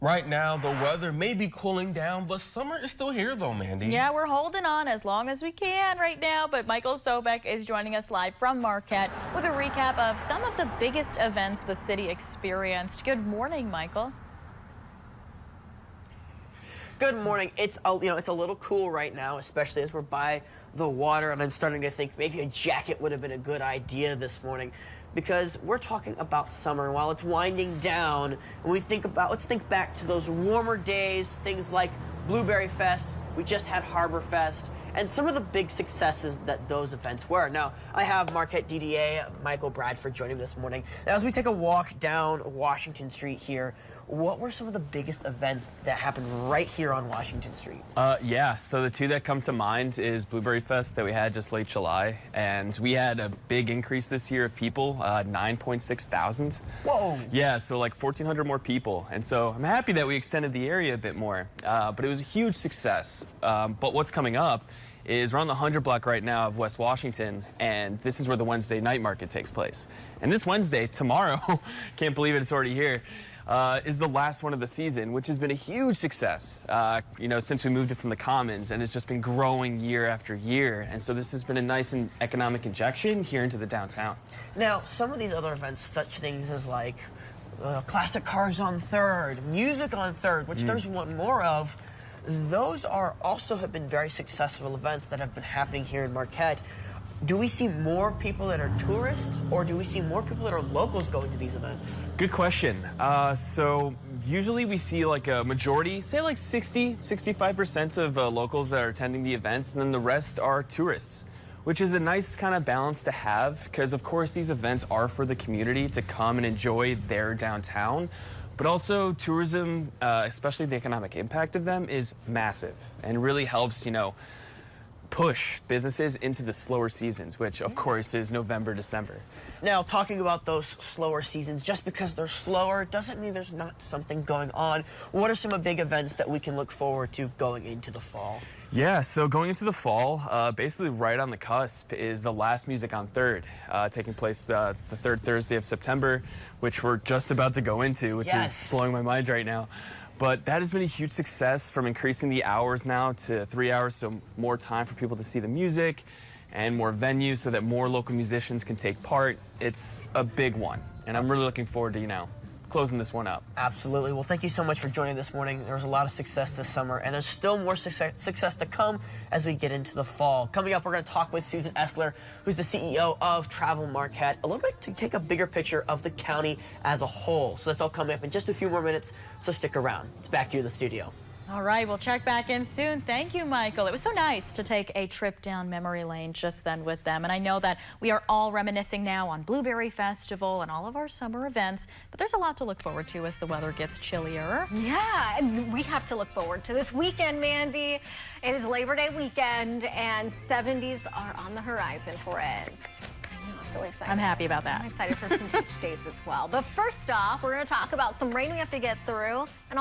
Right now, the weather may be cooling down, but summer is still here though, Mandy. Yeah, we're holding on as long as we can right now, but Michael Sobek is joining us live from Marquette with a recap of some of the biggest events the city experienced. Good morning, Michael. Good morning. It's a little cool right now, especially as we're by the water, and I'm starting to think maybe a jacket would have been a good idea this morning, because we're talking about summer. And while it's winding down, and let's think back to those warmer days, things like Blueberry Fest. We just had Harbor Fest, and some of the big successes that those events were. Now, I have Marquette DDA, Michael Bradford, joining me this morning. Now, as we take a walk down Washington Street here, what were some of the biggest events that happened right here on Washington Street? Yeah, so the two that come to mind is Blueberry Fest that we had just late July, and we had a big increase this year of people, 9.6 thousand. Whoa! Yeah, so like 1,400 more people, and so I'm happy that we extended the area a bit more, but it was a huge success. But what's coming up is we're on the 100 block right now of West Washington, and this is where the Wednesday night market takes place. And this Wednesday, tomorrow, can't believe it, it's already here, is the last one of the season, which has been a huge success, since we moved it from the Commons, and it's just been growing year after year. And so this has been a nice and economic injection here into the downtown. Now, some of these other events, such things as like classic cars on 3rd, music on 3rd, which there's one more of, those have been very successful events that have been happening here in Marquette. Do we see more people that are tourists, or do we see more people that are locals going to these events? Good question. So usually we see like a majority, say like 65% of locals that are attending the events, and then the rest are tourists, which is a nice kind of balance to have, because of course these events are for the community to come and enjoy their downtown. But also tourism, especially the economic impact of them, is massive and really helps, push businesses into the slower seasons, which of course is November, December. Now, talking about those slower seasons, just because they're slower doesn't mean there's not something going on. What are some of the big events that we can look forward to going into the fall? Yeah, so going into the fall, basically right on the cusp is the last Music on 3rd, taking place the 3rd Thursday of September, which we're just about to go into, which is blowing my mind right now. But that has been a huge success, from increasing the hours now to 3 hours, so more time for people to see the music and more venues so that more local musicians can take part. It's a big one, and I'm really looking forward to, closing this one up. Absolutely. Well, thank you so much for joining this morning. There was a lot of success this summer, and there's still more success to come as we get into the fall. Coming up, we're going to talk with Susan Essler, who's the CEO of Travel Marquette, a little bit to take a bigger picture of the county as a whole. So that's all coming up in just a few more minutes, so stick around. It's back to you in the studio. All right, we'll check back in soon. Thank you, Michael. It was so nice to take a trip down memory lane just then with them. And I know that we are all reminiscing now on Blueberry Festival and all of our summer events, but there's a lot to look forward to as the weather gets chillier. Yeah, and we have to look forward to this weekend, Mandy. It is Labor Day weekend, and 70s are on the horizon for it. So excited. I'm happy about that. I'm excited for some beach days as well. But first off, we're going to talk about some rain we have to get through, and